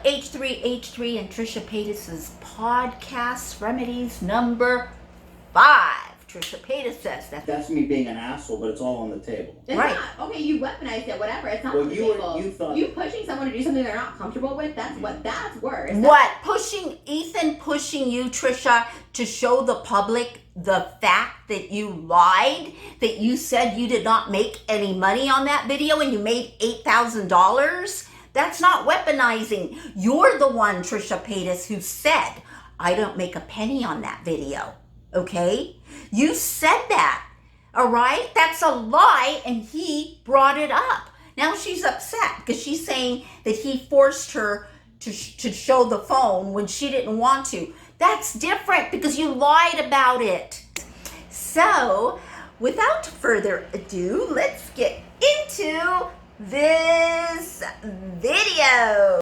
h3h3 and Trisha Paytas' podcast remedies number 5. Trisha Paytas says that's me being an asshole, but it's all on the table. It's right. Not. Okay, you weaponized it, whatever. It's not on the table. You pushing someone to do something they're not comfortable with, that's worse. Ethan pushing you, Trisha, to show the public the fact that you lied, that you said you did not make any money on that video and you made $8,000? That's not weaponizing. You're the one, Trisha Paytas, who said, I don't make a penny on that video. Okay? You said that. All right? That's a lie, and he brought it up. Now she's upset because she's saying that he forced her to show the phone when she didn't want to. That's different because you lied about it. So, without further ado, let's get into this video.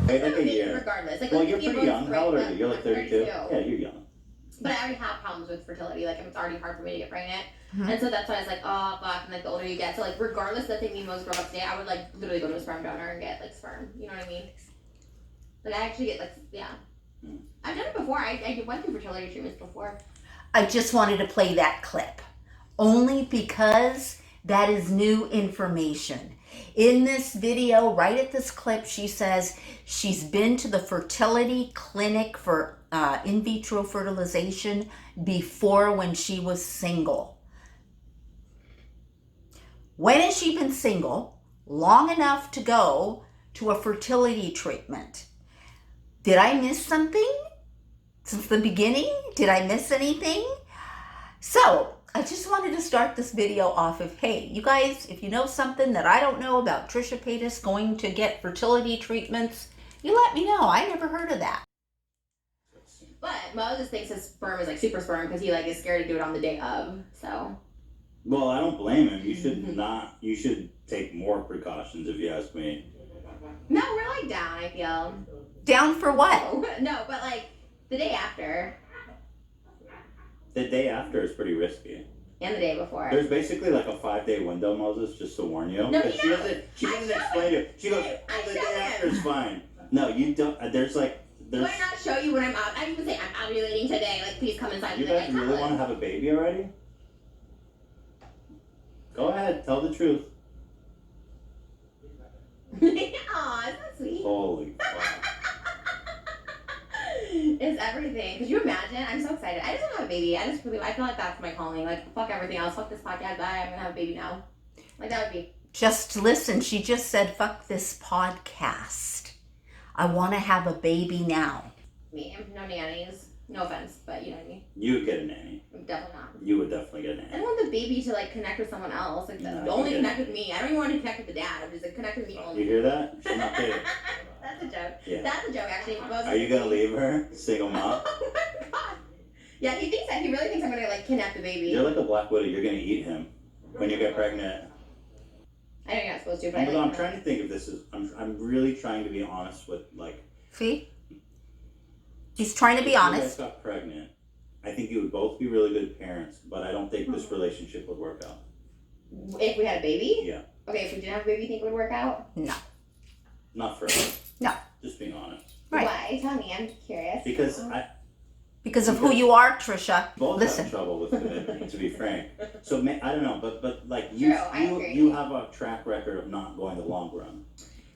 Wait, like a year. Regardless. Well, you're pretty young. How old are you? You're like 32? Yeah, you're young. But I already have problems with fertility. Like, it's already hard for me to get pregnant. Mm-hmm. And so that's why I was like, oh, fuck. And like, the older you get. So, like, regardless of the thing most grown-ups today, I would, like, literally go to a sperm donor and get, like, sperm. You know what I mean? Like, I actually get, like, yeah. I've done it before. I went through fertility treatments before. I just wanted to play that clip. Only because that is new information. In this video, right at this clip, she says she's been to the fertility clinic for in vitro fertilization before when she was single. When has she been single long enough to go to a fertility treatment? Did I miss something since the beginning? Did I miss anything? So, I just wanted to start this video off of, hey, you guys, if you know something that I don't know about Trisha Paytas going to get fertility treatments, you let me know. I never heard of that. But Moses thinks his sperm is like super sperm because he like is scared to do it on the day of, so. Well, I don't blame him. You should take more precautions if you ask me. No, we're like down, I feel. Down for what? No, but like the day after. The day after is pretty risky. And the day before. There's basically like a 5-day window, Moses, just to warn you. No, she doesn't explain it. She goes, oh, the day after is fine. No, you don't. There's. Do I not show you when I'm out? I didn't even say I'm ovulating today. Like, please come inside. You guys really want to have a baby already? Go ahead, tell the truth. Aw, isn't that sweet? Holy fuck. It's everything. Could you imagine? I'm so excited. I just want to have a baby. I feel like that's my calling. Like, fuck everything else. Fuck this podcast. Bye. I'm going to have a baby now. Like, that would be. Just listen. She just said, fuck this podcast. I want to have a baby now. Me. No nannies. No offense, but you know what I mean. You would get a nanny. Definitely not. You would definitely get a nanny. I don't want the baby to like connect with someone else. Like, only connect with me. I don't even want to connect with the dad. I'm just like, connect with me only. You hear that? She's not kidding. That's a joke. Yeah. That's a joke, actually. Are you gonna leave her? Single mom? Oh my god. Yeah, he thinks that. He really thinks I'm gonna like kidnap the baby. You're like a black widow. You're gonna eat him when you get pregnant. I know you're not supposed to, but I'm trying to think if this is. I'm really trying to be honest with like. See? He's trying to be honest. If you guys got pregnant, I think you would both be really good parents, but I don't think this relationship would work out. If we had a baby? Yeah. Okay, if we didn't have a baby, you think it would work out? No. Not for us. No. Just being honest. Right. Why? Tell me, I'm curious. Because of who you are, Trisha. Both Listen. have trouble with commitment, to be frank. So I don't know, but like you have a track record of not going the long run.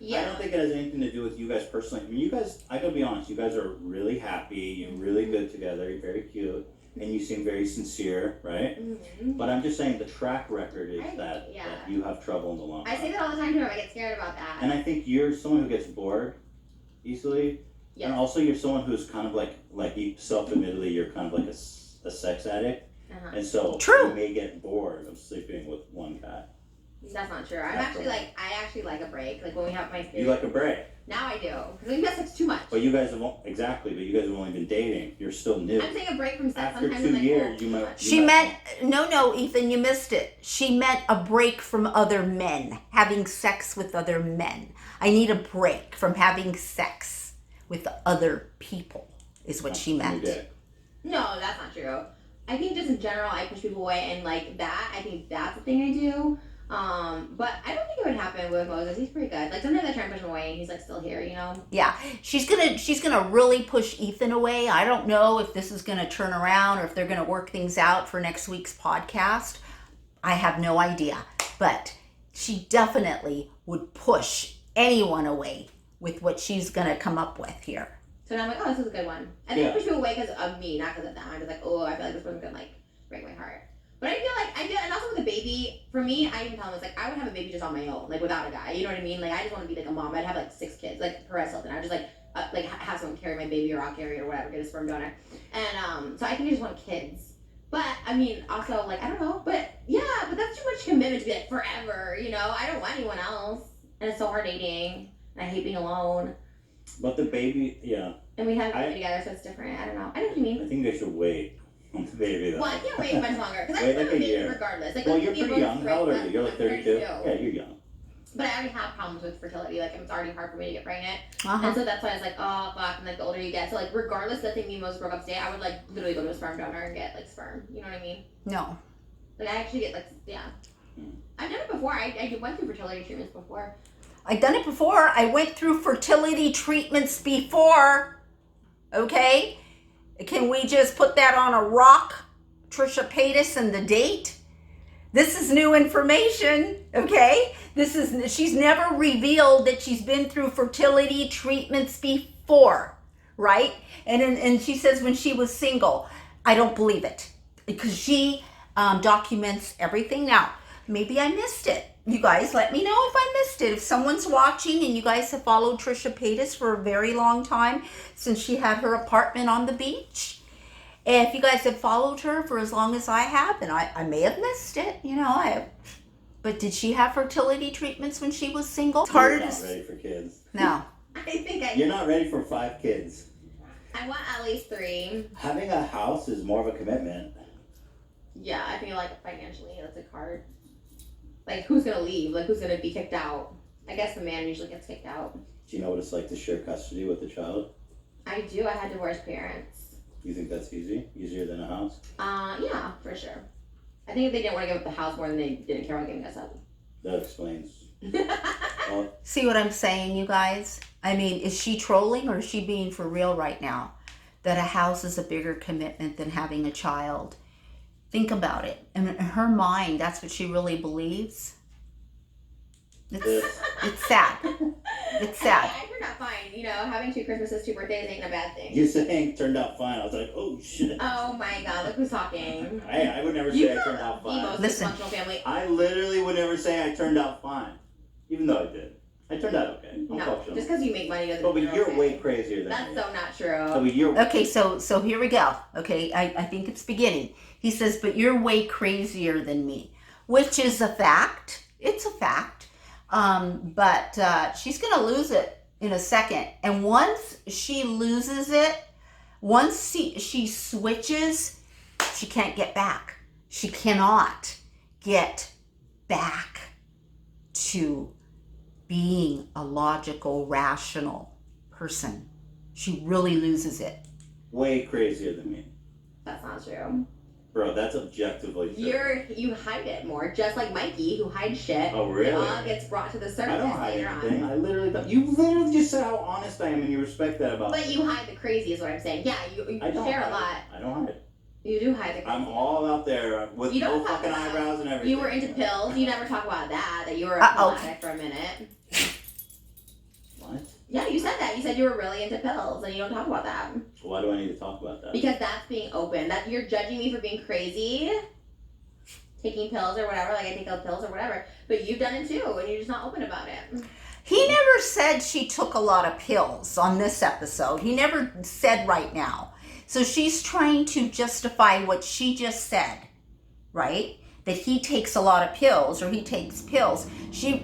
Yeah. I don't think it has anything to do with you guys personally. I mean, you guys, I gotta be honest, you guys are really happy, you're really good together, you're very cute, and you seem very sincere, right? Mm-hmm. But I'm just saying the track record is that you have trouble in the long run. I say that all the time to him, I get scared about that. And I think you're someone who gets bored easily. Yes. And also you're someone who's kind of like you self-admittedly, you're kind of like a sex addict. Uh-huh. And so you may get bored of sleeping with one guy. That's not true. I actually like a break. Like when we have my period. You like a break? Now I do. Because we have sex too much. But you guys have only been dating. You're still new. I'm saying a break from sex. After 2 years, you might. She meant no, Ethan, you missed it. She meant a break from other men, having sex with other men. I need a break from having sex with other people, is what she meant. No, that's not true. I think just in general, I push people away, and like that, I think that's the thing I do. But I don't think it would happen with Moses. He's pretty good. Like sometimes I try and push him away and he's like still here, you know? Yeah, she's gonna really push Ethan away. I don't know if this is gonna turn around or if they're gonna work things out for next week's podcast. I have no idea, but she definitely would push anyone away with what she's gonna come up with here. So now I'm like, oh, this is a good one. And then push me away because of me, not because of them. I'm just like, oh, I feel like this person's gonna like break my heart. But I feel, and also with a baby, for me, I even tell him, it's like, I would have a baby just on my own, like without a guy, you know what I mean? Like, I just want to be like a mom. I'd have like 6 kids, like Perez Hilton. I'd just like have someone carry my baby, or I'll carry it or whatever, get a sperm donor. And so I think I just want kids. But I mean, also, like, I don't know, but yeah, but that's too much commitment to be like forever, you know? I don't want anyone else. And it's so hard dating, and I hate being alone. But the baby, yeah. And we have a baby together, so it's different. I don't know. I know what you mean. I think they should wait on the baby, though. Well, I can't wait much longer, because I Wait want like a a baby year. regardless. Like, Well, you're pretty young. How old are you? You're like 32? Yeah, you're young. But I already have problems with fertility. Like, it's already hard for me to get pregnant. Uh-huh. And so that's why I was like, oh, fuck. And like, the older you get. So, like, regardless that thing me and Moses broke up today, I would, like, literally go to a sperm donor and get, like, sperm. You know what I mean? No. Like, I actually get, like, yeah. I've done it before. I went through fertility treatments before. I've done it before. I went through fertility treatments before. Okay? Can we just put that on a rock? Trisha Paytas and the date? This is new information, okay? She's never revealed that she's been through fertility treatments before, right? And she says when she was single. I don't believe it because she documents everything. Now, maybe I missed it. You guys let me know if I missed it. If someone's watching and you guys have followed Trisha Paytas for a very long time since she had her apartment on the beach, if you guys have followed her for as long as I have, and I may have missed it, you know, but did she have fertility treatments when she was single? It's harder You're not ready for kids. No. I think You're not ready for 5 kids. I want at least 3. Having a house is more of a commitment. Yeah, I feel like financially that's a card. Like, who's gonna leave? Like, who's gonna be kicked out? I guess the man usually gets kicked out. Do you know what it's like to share custody with a child? I do. I had divorced parents. You think that's easy? Easier than a house? Yeah, for sure. I think they didn't want to give up the house more than they didn't care about giving us up. That explains. See what I'm saying, you guys? I mean, is she trolling or is she being for real right now? That a house is a bigger commitment than having a child. Think about it. And in her mind, that's what she really believes. It's sad. It's sad. I turned out fine. You know, having 2 Christmases, 2 birthdays ain't a bad thing. You're saying turned out fine. I was like, oh shit. Oh my god, look who's talking. I would never say I turned out fine. The most Listen. dysfunctional family. I literally would never say I turned out fine. Even though I did. I turned out okay. I'm No, functional. just because you make money doesn't But mean you're okay. way crazier than That's me. so not true. But you're Okay, so here we go. Okay, I think it's beginning. He says, but you're way crazier than me, which is a fact. It's a fact. But she's going to lose it in a second. And once she loses it, once she switches, she can't get back. She cannot get back to being a logical, rational person. She really loses it. way crazier than me. That's not true. Bro, that's objectively true. You hide it more, just like Mikey, who hides shit. Oh, really? It all gets brought to the surface I don't hide later anything. on. I literally don't. You literally just said how honest I am, and you respect that about But me. you hide the crazy, is what I'm saying. Yeah, you I don't share hide a lot. it. I don't hide it. You do hide the crazy. I'm all out there with You don't no talk fucking about- eyebrows and everything. You were into pills. You never talk about that you were a Uh-oh. pill addict for a minute. What? Yeah, you said that. You said you were really into pills, and you don't talk about that. Why do I need to talk about that? Because that's being open. That you're judging me for being crazy, taking pills or whatever, like I take pills or whatever. But you've done it too, and you're just not open about it. He never said she took a lot of pills on this episode. He never said right now. So she's trying to justify what she just said, right? That he takes a lot of pills or he takes pills.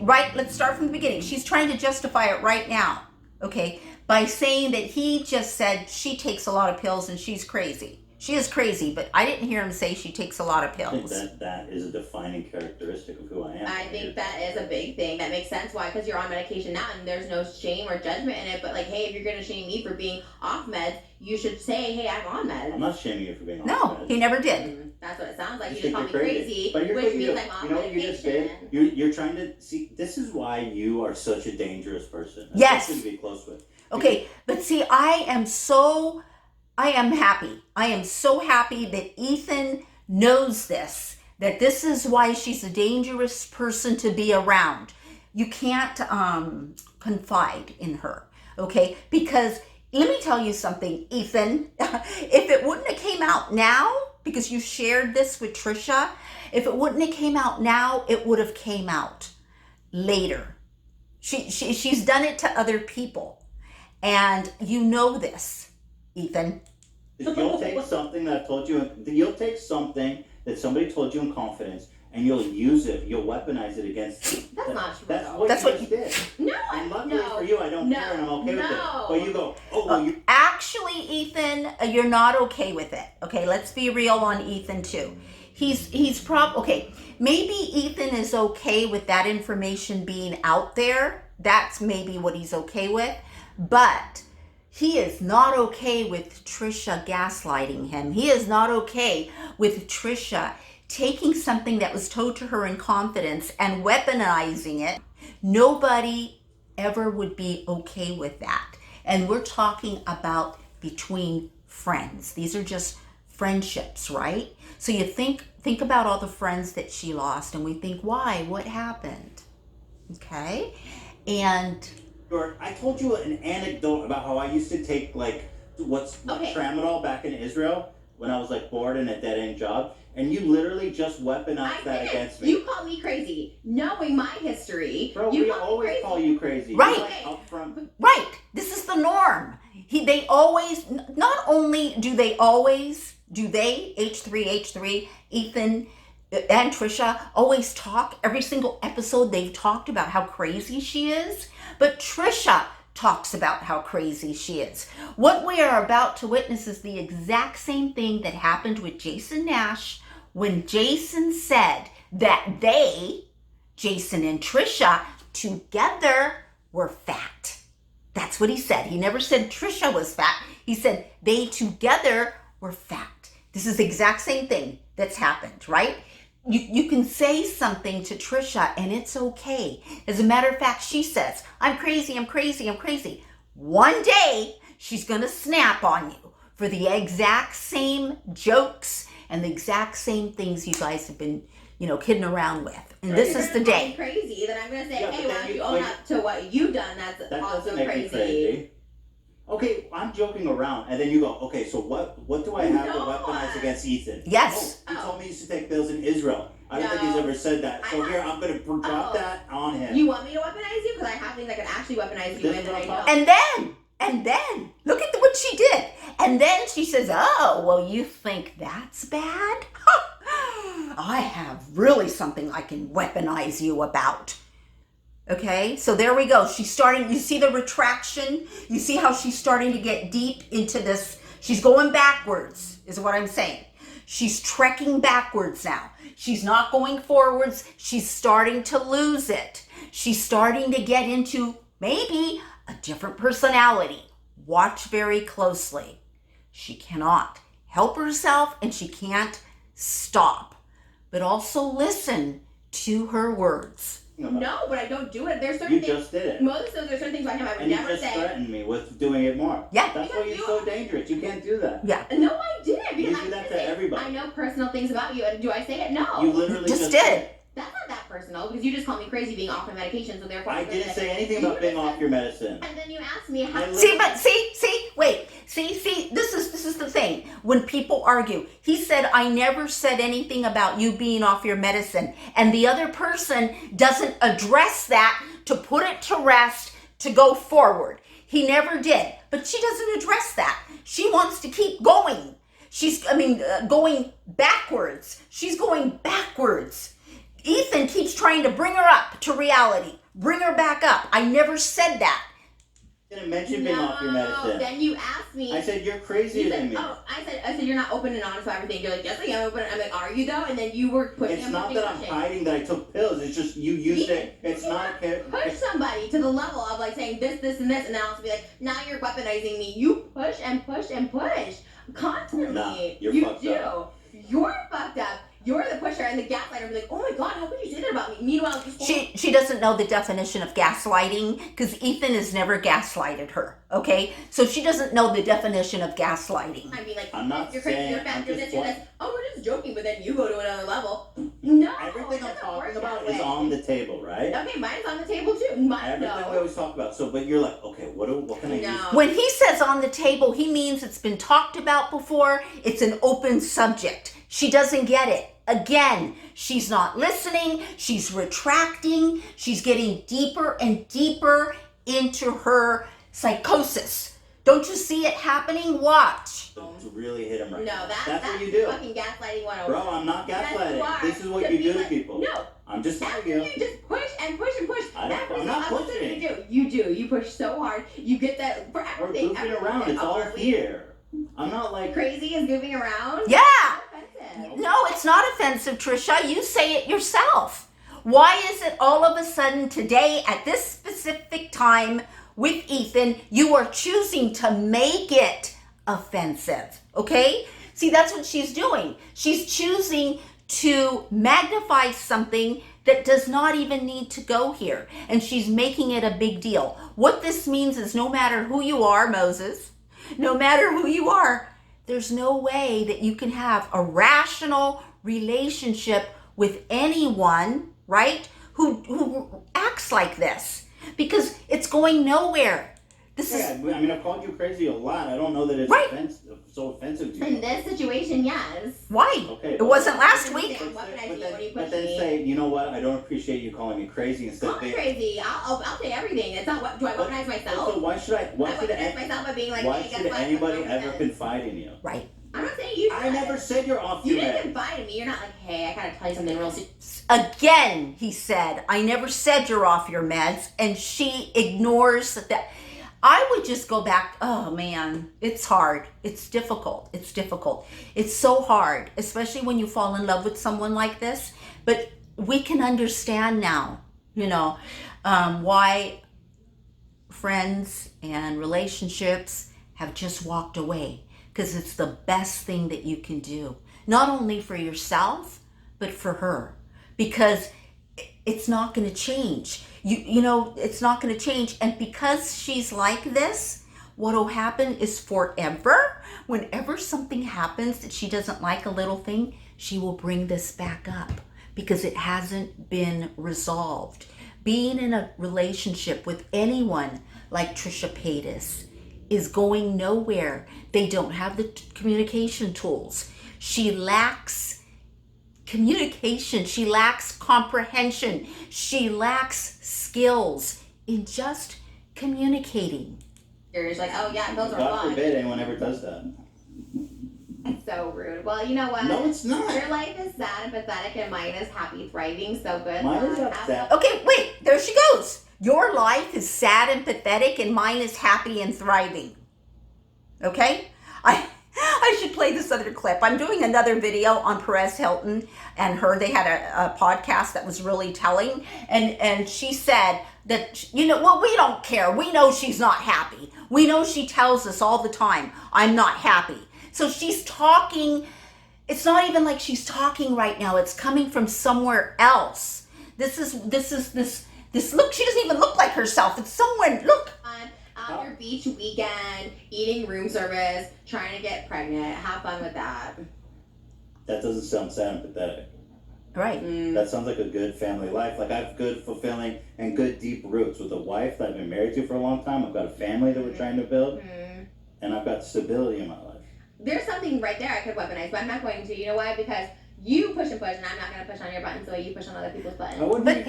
Let's start from the beginning. She's trying to justify it right now, okay? By saying that he just said she takes a lot of pills and she's crazy. She is crazy, but I didn't hear him say she takes a lot of I think pills. that is a defining characteristic of who I am. I think that is a big thing. That makes sense. Why? Because you're on medication now, and there's no shame or judgment in it. But like, hey, if you're gonna shame me for being off meds, you should say, hey, I'm on meds. I'm not shaming you for being on No, meds. he never did. That's what it sounds like. You You just think call me you're crazy, But which means I'm off you know what you just did? medication. You're trying to see. This is why you are such a dangerous person. Yes. To be close with. Okay, but see, I am happy. I am so happy that Ethan knows this, that this is why she's a dangerous person to be around. You can't confide in her, okay? Because let me tell you something, Ethan. If it wouldn't have came out now, because you shared this with Trisha, if it wouldn't have came out now, it would have came out later. She's done it to other people. And you know this, Ethan. You'll take something that I've told you. You'll take something that somebody told you in confidence, and you'll use it. You'll weaponize it against you. That's not true. That's what you did. No, And luckily for you, I don't care, and I'm okay with it. But you go, oh, well, you. Actually, Ethan, you're not okay with it. Okay, let's be real on Ethan too. Okay, maybe Ethan is okay with that information being out there. That's maybe what he's okay with. But he is not okay with Trisha gaslighting him. He is not okay with Trisha taking something that was told to her in confidence and weaponizing it. Nobody ever would be okay with that. And we're talking about between friends. These are just friendships, right? So you think about all the friends that she lost, and we think, why? What happened? Okay? And I told you an anecdote about how I used to take tramadol back in Israel when I was like bored in a dead end job, and you literally just weaponized that against me. You called me crazy, knowing my history. Bro, we always call you crazy. Right. Upfront. Right. This is the norm. They always, not only do they h3h3, Ethan and Trisha always talk, every single episode they've talked about how crazy she is, but Trisha talks about how crazy she is. What we are about to witness is the exact same thing that happened with Jason Nash when Jason said that Jason and Trisha together were fat. That's what he said. He never said Trisha was fat. He said they together were fat. This is the exact same thing that's happened, right? You can say something to Trisha and it's okay. As a matter of fact, she says, I'm crazy, I'm crazy, I'm crazy. One day, she's going to snap on you for the exact same jokes and the exact same things you guys have been, kidding around with. And this is the day. Crazy, then I'm going to say, hey, why don't you own up to what you've done that's also crazy. Okay, I'm joking around, and then you go, okay, so what do I have to weaponize against Ethan? Yes. Oh, he told me he used to take pills in Israel. I don't think he's ever said that. So here, I'm going to drop that on him. You want me to weaponize you? Because I have things I can actually weaponize you with, and I know. And then, look at what she did. And then she says, oh, well, you think that's bad? I have really something I can weaponize you about. Okay, so there we go. She's starting, you see the retraction? You see how she's starting to get deep into this? She's going backwards, is what I'm saying. She's trekking backwards now. She's not going forwards. She's starting to lose it. She's starting to get into maybe a different personality. Watch very closely. She cannot help herself and she can't stop, but also listen to her words. No, but I don't do it. There's certain things. You just did it. Most of there's certain things about him I would never say. And you just threatened me with doing it more. Yeah. That's why you're so dangerous. You can't do that. Yeah. No, I didn't. You do that to everybody. I know personal things about you. And do I say it? No. You literally just did. That's not that personal because you just called me crazy being off my medication, so therefore I didn't say anything about being off your medicine. And then you asked me how. See, this is the thing. When people argue, he said, I never said anything about you being off your medicine. And the other person doesn't address that to put it to rest, to go forward. He never did. But she doesn't address that. She wants to keep going. Going backwards. She's going backwards. Ethan keeps trying to bring her up to reality. Bring her back up. I never said that. Didn't mention being off your medicine. Then you asked me. I said you're crazier than me. Oh, I said you're not open and honest about everything. You're like, yes, I am open. I'm like, are you though? And then you were pushing. It's not that I'm hiding that I took pills. It's just you used it. It's not a push somebody to the level of like saying this, and this, and then also be like, now you're weaponizing me. You push and push and push constantly. Nah, you're fucked up. You're fucked up. You're the pusher and the gaslighter. Be like, oh my god, how could you say that about me? Meanwhile, she doesn't know the definition of gaslighting because Ethan has never gaslighted her. Okay, so she doesn't know the definition of gaslighting. I mean, like, I'm not you're saying. crazy, you're fat, you're this, you're this. Oh, we're just joking, but then you go to another level. No, everything I'm talking about is on the table, right? Okay, mine's on the table too. Everything we always talk about. So, but you're like, okay, what can I use? When he says on the table, he means it's been talked about before. It's an open subject. She doesn't get it. Again, she's not listening. She's retracting. She's getting deeper and deeper into her psychosis. Don't you see it happening? Watch. To really hit him right. No, that's what you do. Fucking gaslighting 101. Bro, I'm not gaslighting. This is what you do to people. No. I'm just telling After you. you just push and push and push. I'm not pushing. You do. You push so hard. You get that for everything. We're goofing around. It's all fear. I'm not like crazy is goofing around. Yeah. No, it's not offensive, Trisha. You say it yourself. Why is it all of a sudden today at this specific time with Ethan, you are choosing to make it offensive? Okay? See, that's what she's doing. She's choosing to magnify something that does not even need to go here. And she's making it a big deal. What this means is no matter who you are, Moses, no matter who you are, there's no way that you can have a rational relationship with anyone, right, who acts like this, because it's going nowhere. I mean, I've called you crazy a lot. I don't know that it's so offensive to you. In this situation, yes. Why? Okay, it wasn't last week. But then say, you know what? I don't appreciate you calling me crazy instead of being crazy. I'll say everything. It's not what. Do I weaponize myself? So why should I? Why should myself by being like? Why should anybody ever confide in you? Right. I'm not saying you. I never said you're off your You didn't confide in me. You're not like, hey, I gotta tell you something real serious. Again, he said, I never said you're off your meds, and she ignores that. I would just go back, oh man, it's hard. It's difficult. It's difficult. It's so hard, especially when you fall in love with someone like this. But we can understand now, why friends and relationships have just walked away. Because it's the best thing that you can do. Not only for yourself, but for her. Because it's not going to change. It's not going to change. And because she's like this, what will happen is forever, whenever something happens that she doesn't like, a little thing, she will bring this back up because it hasn't been resolved. Being in a relationship with anyone like Trisha Paytas is going nowhere. They don't have the communication tools. She lacks communication. She lacks comprehension. She lacks skills in just communicating. You're just like, oh yeah, those are God fun. forbid anyone ever does that. It's so rude. Well, you know what? No, it's not. Your life is sad and pathetic, and mine is happy, thriving. So good. Mine is sad. Okay, wait. There she goes. Your life is sad and pathetic, and mine is happy and thriving. Okay? I should play this other clip. I'm doing another video on Perez Hilton and her. They had a podcast that was really telling. And she said that, we don't care. We know she's not happy. We know she tells us all the time, I'm not happy. So she's talking. It's not even like she's talking right now. It's coming from somewhere else. This look. She doesn't even look like herself. It's somewhere. Look. On your beach weekend, eating room service, trying to get pregnant. Have fun with that. That doesn't sound sad and pathetic. Right. That sounds like a good family life. Like I have good, fulfilling, and good deep roots with a wife that I've been married to for a long time. I've got a family that we're trying to build, and I've got stability in my life. There's something right there I could weaponize, but I'm not going to. You know why? Because you push and push, and I'm not going to push on your buttons the way you push on other people's buttons. But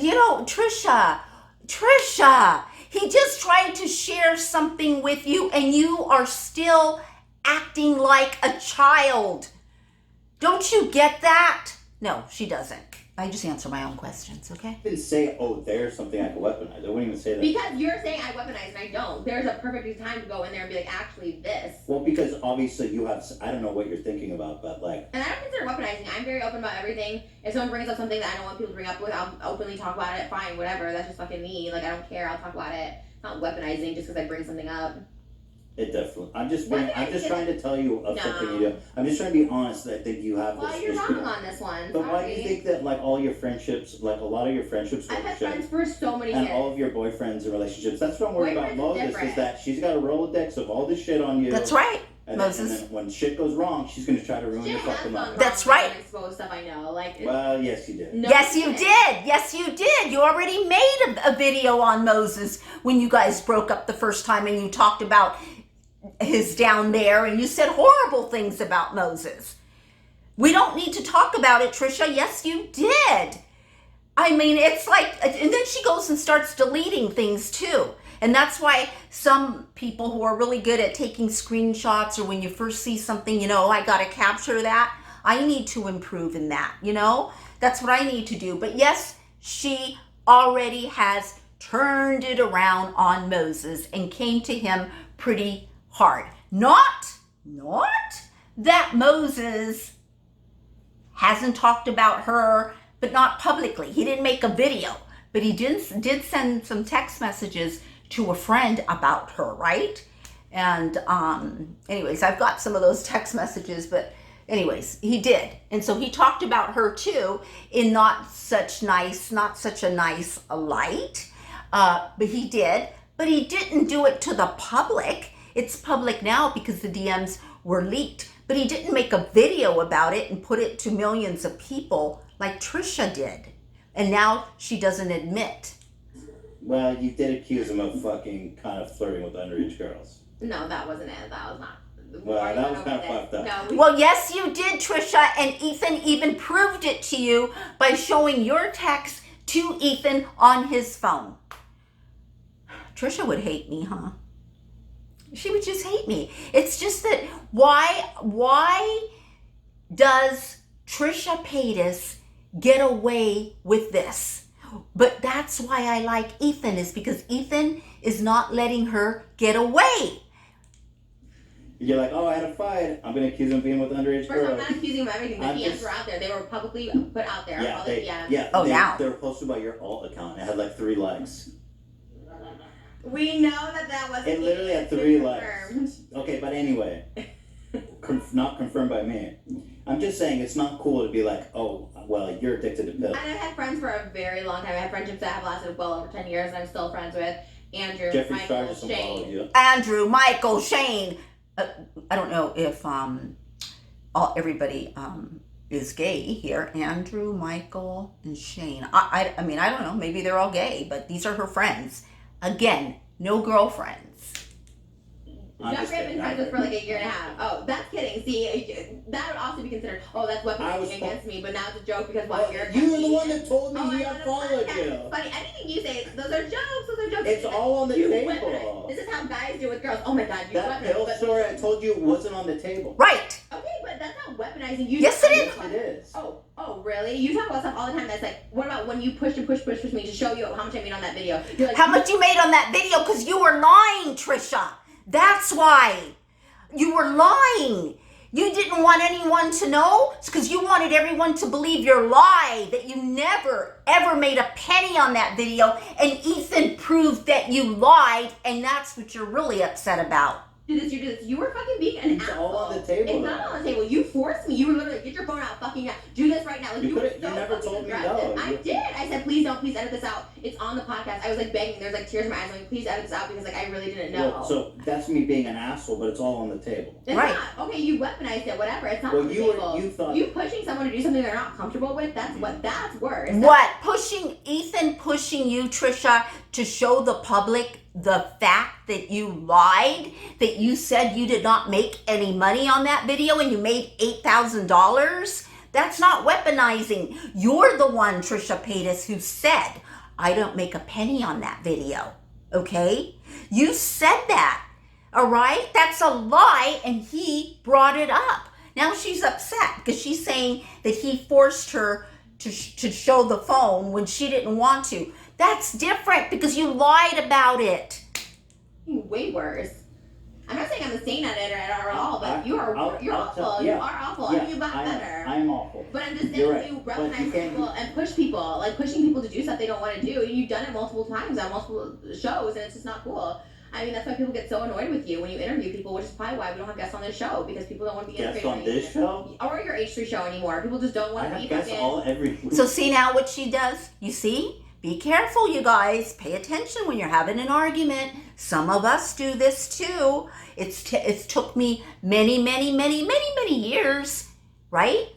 Trisha, he just tried to share something with you, and you are still acting like a child. Don't you get that? No, she doesn't. I just answer my own questions, okay? I didn't say, oh, there's something I could weaponize. I wouldn't even say that. Because you're saying I weaponize and I don't. There's a perfect time to go in there and be like, actually, this. Well, because obviously you have, I don't know what you're thinking about, but like. And I don't consider weaponizing. I'm very open about everything. If someone brings up something that I don't want people to bring up with, I'll openly talk about it. Fine, whatever. That's just fucking me. Like, I don't care. I'll talk about it. It's not weaponizing just because I bring something up. It definitely. I'm just trying to tell you of something you do. I'm just trying to be honest. I think you have. Well, this you're issue. wrong on this one. But Sorry. why do you think that like all your friendships, like a lot of your friendships, I've had friends for so many and years. all of your boyfriends and relationships? That's what I'm worried about. Boyfriends Moses different. is that she's got a Rolodex of all this shit on you. That's right, and Moses. Then when shit goes wrong, she's gonna try to ruin your fucking life. That's right. Expose stuff I know. Like. Well, yes, you did. No, Yes, you did. Yes, you did. You already made a video on Moses when you guys broke up the first time, and you talked about his down there, and you said horrible things about Moses. We don't need to talk about it, Trisha. Yes, you did. I mean, it's like, and then she goes and starts deleting things too. And that's why some people who are really good at taking screenshots, or when you first see something, I got to capture that. I need to improve in that, That's what I need to do. But yes, she already has turned it around on Moses and came to him pretty hard. Not that Moses hasn't talked about her, but not publicly. He didn't make a video, but he did send some text messages to a friend about her, right? And anyways, I've got some of those text messages, but anyways, he did. And so he talked about her too in not such a nice light, but he did. But he didn't do it to the public. It's public now because the DMs were leaked, but he didn't make a video about it and put it to millions of people like Trisha did. And now she doesn't admit. Well, you did accuse him of fucking kind of flirting with underage girls. No, that wasn't it. That was not. Well, that was kind of fucked up. No, Well, yes, you did, Trisha, and Ethan even proved it to you by showing your text to Ethan on his phone. Trisha would hate me, huh? She would just hate me. It's just that why does Trisha Paytas get away with this? But that's why I like Ethan, is because Ethan is not letting her get away. You're like, oh, I had a fight. I'm going to accuse him of being with underage First, girls. I'm not accusing him of everything. The DMs were out there. They were publicly put out there. Yeah, they were posted by your alt account. It had like 3 likes. We know that wasn't. It literally had 3 likes. Okay, but anyway, not confirmed by me. I'm just saying it's not cool to be like, oh, well, you're addicted to pills. And I've had friends for a very long time. I have friendships that have lasted well over 10 years, and I'm still friends with Andrew, Michael, Shane. Andrew, Michael, Shane. I don't know if everybody is gay here. Andrew, Michael, and Shane. I mean, I don't know. Maybe they're all gay, but these are her friends. Again, no girlfriends. Jeffrey had been friends with for like a year and a half. Oh, that's kidding. See, that would also be considered, that's weaponizing against me, but now it's a joke because you were the one that told me he had followed you. Funny, anything you say, those are jokes. It's all on the table. Weaponize. This is how guys do with girls. Oh my God, you that pill story I told you wasn't on the table. Right. Okay, but that's not weaponizing. Yes, it is. Yes, it is. Oh, really? You talk about stuff all the time that's like, what about when you push me to show you how much I made on that video? You're like, how much you made on that video? Because you were lying, Trisha. That's why. You were lying. You didn't want anyone to know. It's because you wanted everyone to believe your lie that you never, ever made a penny on that video. And Ethan proved that you lied, and that's what you're really upset about. Do this. You were fucking being an asshole. It's all on the table. It's not on the table. You forced me. You were literally, get your phone out, fucking out. Do this right now. Like, you never told me no. I did. I said, please don't. Please edit this out. It's on the podcast. I was like begging. There's like tears in my eyes. I'm like, please edit this out because like I really didn't know. Well, so that's me being an asshole, but it's all on the table. It's right. Not. Okay, you weaponized it. Whatever. It's not on the table. You thought you pushing someone to do something they're not comfortable with. That's worse. What? Ethan pushing you, Trisha, to show the public the fact that you lied, that you said you did not make any money on that video and you made $8,000? That's not weaponizing. You're the one, Trisha Paytas, who said, I don't make a penny on that video. Okay? You said that. All right? That's a lie, and he brought it up. Now she's upset because she's saying that he forced her to show the phone when she didn't want to. That's different because you lied about it. Way worse. I'm not saying I'm a saint at it at all, but you're awful. You are awful. Yeah, You got better. I'm awful. But I'm just saying you weaponize people and push people, like pushing people to do stuff they don't want to do. You've done it multiple times on multiple shows, and it's just not cool. I mean, that's why people get so annoyed with you when you interview people, which is probably why we don't have guests on this show, because people don't want to be guests on this show or your H3 show anymore. People just don't want to be guests every week. So see now what she does? You see? Be careful, you guys. Pay attention when you're having an argument. Some of us do this too. It's took me many years, right,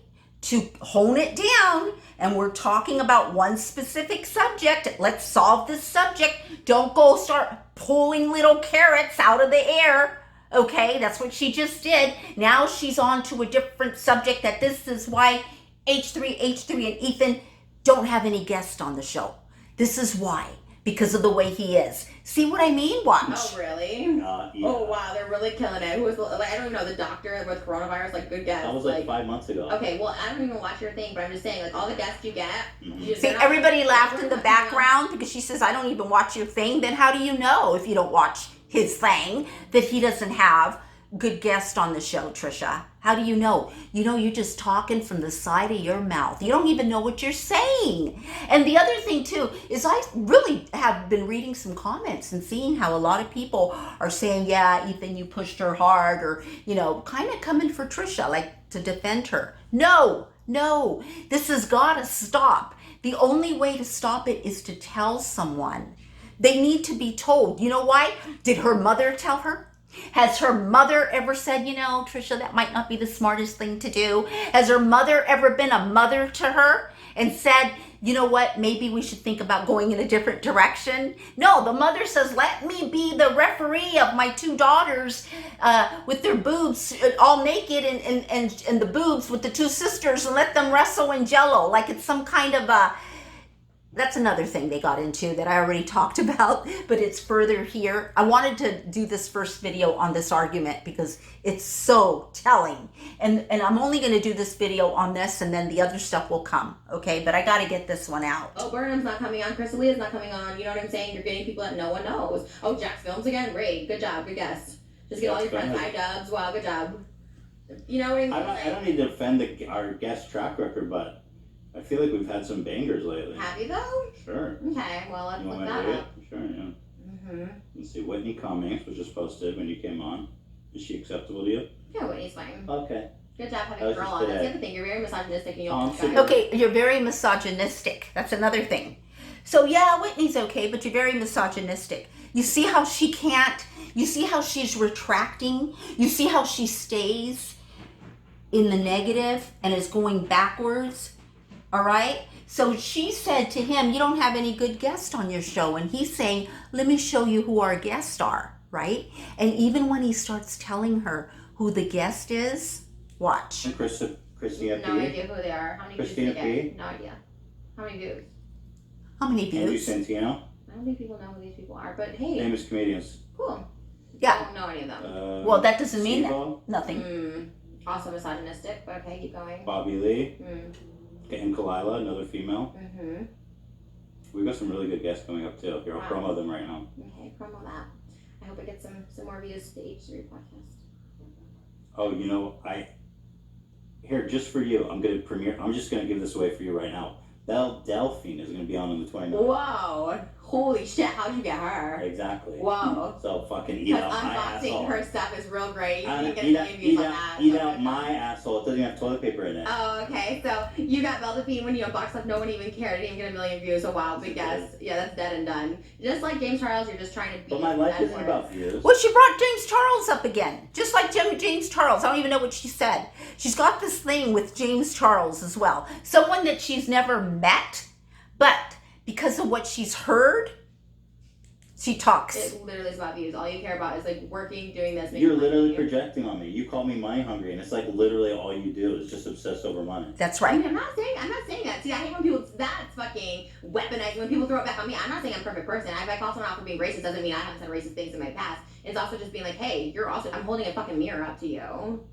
to hone it down. And we're talking about one specific subject. Let's solve this subject. Don't go start pulling little carrots out of the air. Okay, that's what she just did. Now she's on to a different subject. That this is why H3 and Ethan don't have any guests on the show. This is why. Because of the way he is. See what I mean? Watch. Oh, really? Yeah. Oh, wow. They're really killing it. Who was, like, I don't even know, the doctor with coronavirus? Like, good guess. That was like 5 months ago. Okay, well, I don't even watch your thing, but I'm just saying, like, all the guests you get. Mm-hmm. See, everybody laughed in the background because she says, I don't even watch your thing. Then how do you know if you don't watch his thing that he doesn't have good guest on the show, Trisha? How do you know? You know, you're just talking from the side of your mouth. You don't even know what you're saying. And the other thing too is I really have been reading some comments and seeing how a lot of people are saying, yeah, Ethan, you pushed her hard, or, you know, kind of coming for Trisha, like to defend her. No, this has got to stop. The only way to stop it is to tell someone. They need to be told. You know why? Did her mother tell her? Has her mother ever said, you know, Trisha, that might not be the smartest thing to do? Has her mother ever been a mother to her and said, you know what, maybe we should think about going in a different direction? No, the mother says, let me be the referee of my two daughters with their boobs all naked and the boobs with the two sisters, and let them wrestle in jello like it's some kind of a... That's another thing they got into that I already talked about, but it's further here. I wanted to do this first video on this argument because it's so telling. And I'm only going to do this video on this, and then the other stuff will come, okay? But I got to get this one out. Oh, Burnham's not coming on. Chris Leah's not coming on. You know what I'm saying? You're getting people that no one knows. Oh, Jack's Films again? Great. Good job. Good guess. Just get all your friends. Hi, Dubs. Wow, good job. You know what I mean? I don't need to defend our guest track record, but I feel like we've had some bangers lately. Have you though? Sure. Okay, well, let's look that up. Sure, yeah. Let's see, Whitney Cummings was just posted when you came on. Is she acceptable to you? Yeah, Whitney's fine. Okay. Good job having a girl on. That's the other thing. You're very misogynistic and you'll Okay, you're very misogynistic. That's another thing. So yeah, Whitney's okay, but you're very misogynistic. You see how she can't, you see how she's retracting? You see how she stays in the negative and is going backwards? All right? So she said to him, you don't have any good guests on your show. And he's saying, let me show you who our guests are, right? And even when he starts telling her who the guest is, watch. And Christina P. No idea who they are. How many Christina views P. No idea. How many views? How many views? Andrew Santino. I don't think people know who these people are, but hey. Famous comedians. Cool. Yeah. I don't know any of them. Well, that doesn't mean that. Nothing. Also misogynistic, but okay, keep going. Bobby Lee. And Kalila, another female. We've got some really good guests coming up too. Here, I'll promo them right now. Okay, promo that. I hope it gets some more views to the H3 podcast. Oh, you know, here, just for you, I'm just gonna give this away for you right now. Delphine is gonna be on the 29th. Wow. Holy shit, how'd you get her? Exactly. Wow. So fucking eat out my asshole. Unboxing her stuff is real great. You can get eat a million views on that. Eat out my asshole. It doesn't even have toilet paper in it. Oh, okay. So you got Delphine when you unboxed stuff, no one even cared. It didn't get a million views. So wow, big guess. Yeah, that's dead and done. Just like James Charles, you're just trying to beat. But my life isn't about views. Well, she brought James Charles up again. Just like James Charles. I don't even know what she said. She's got this thing with James Charles as well. Someone that she's never met, but because of what she's heard, she talks. It literally is about views. All you care about is like working, doing this. You're literally projecting on me. You call me money hungry, and it's like literally all you do is just obsess over money. That's right. I mean, I'm not saying that. See, I hate when people, that's fucking weaponizing. When people throw it back on me, I'm not saying I'm a perfect person. If I call someone out for being racist, doesn't mean I haven't said racist things in my past. It's also just being like, hey, I'm holding a fucking mirror up to you.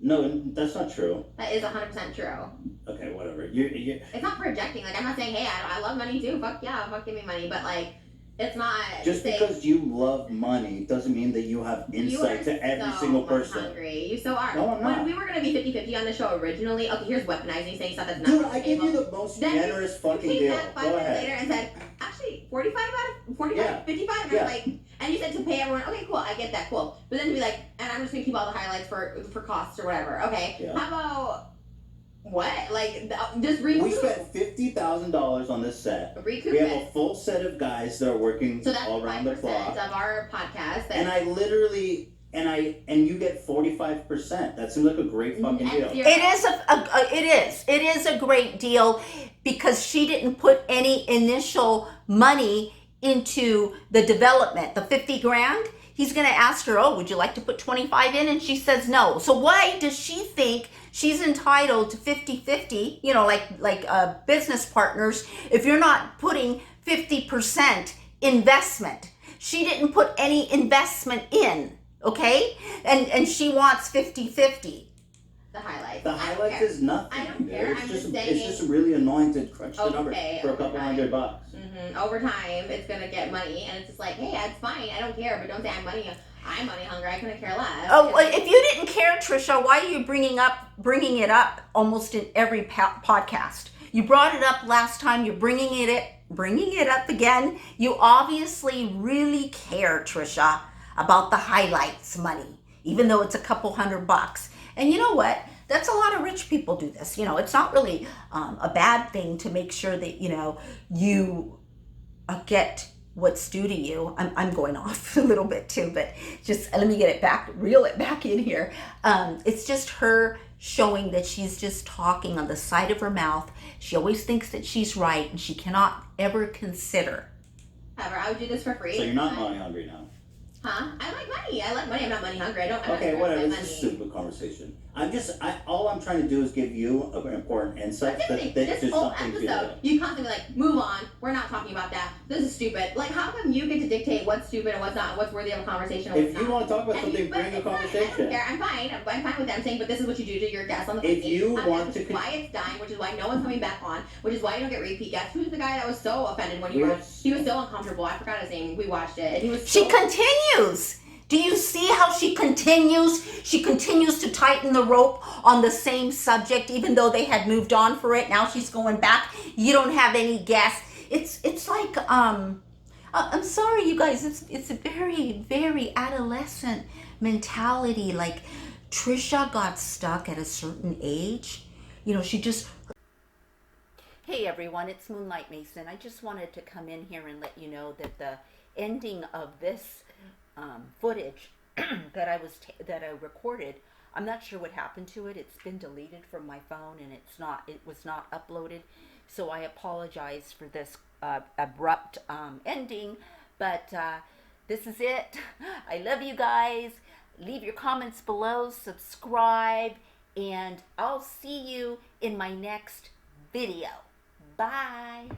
No, that's not true. That is 100% true. Okay, whatever. You. It's not projecting. Like, I'm not saying, hey, I love money too. Fuck yeah, fuck give me money. But like, it's not. Just because you love money doesn't mean that you have insight to every single person. Hungry. You so are. No, I'm not. When we were gonna be 50-50 on the show originally, okay, here's weaponizing, saying stuff that's not. Dude, I gave you the most generous fucking deal. You came back 5 minutes later and said, actually, 45 out of 45, 55, and I was like, and you said to pay everyone. Okay, cool, I get that, cool. But then to be like, and I'm just gonna keep all the highlights for costs or whatever. Okay, how about? What? Like, just recoup. We spent $50,000 on this set. Recoup. We have a full set of guys that are working all around the clock. Of our podcast. And I literally, and you get 45%. That seems like a great fucking deal. It is a great deal because she didn't put any initial money into the development. The 50 grand. He's going to ask her, oh, would you like to put 25 in? And she says no. So why does she think she's entitled to 50-50, like business partners, if you're not putting 50% investment? She didn't put any investment in, okay? And she wants 50-50. The highlights. The highlights is nothing. I don't care. It's just really annoying to crunch the numbers for a couple $100. Over time, it's gonna get money, and it's just like, hey, it's fine. I don't care, but don't say I'm money hungry. I couldn't care less. Oh, well, if you didn't care, Trisha, why are you bringing it up almost in every podcast? You brought it up last time. You're bringing it up again. You obviously really care, Trisha, about the highlights money, even though it's a couple $100. And you know what? That's a lot of rich people do this. It's not really a bad thing to make sure that, you get what's due to you. I'm going off a little bit too, but just let me reel it back in here. It's just her showing that she's just talking on the side of her mouth. She always thinks that she's right, and she cannot ever consider. However, I would do this for free. So you're not money hungry now? Huh? I like money. I'm not money hungry. Okay, whatever. This is a stupid conversation. All I'm trying to do is give you an important insight that this whole episode, you constantly move on. We're not talking about that. This is stupid. Like, how come you get to dictate what's stupid and what's not, and what's worthy of a conversation? If you want to talk about something, bring a conversation. I'm fine. I'm fine with that. I'm saying, but this is what you do to your guests on the podcast. If you want to, why it's dying, which is why no one's coming back on, which is why you don't get repeat guests. Who's the guy that was so offended when you were? He was so uncomfortable. I forgot his name. We watched it, and he was. She continues. Do you see how she continues? She continues to tighten the rope on the same subject, even though they had moved on for it. Now she's going back. You don't have any guess. It's like I'm sorry, you guys. It's a very, very adolescent mentality. Like, Trisha got stuck at a certain age. She just. Hey everyone, it's Moonlight Mason. I just wanted to come in here and let you know that the ending of this footage that I recorded, I'm not sure what happened to it. It's been deleted from my phone, and it was not uploaded. So I apologize for this abrupt ending, but this is it. I love you guys. Leave your comments below, subscribe, and I'll see you in my next video. Bye.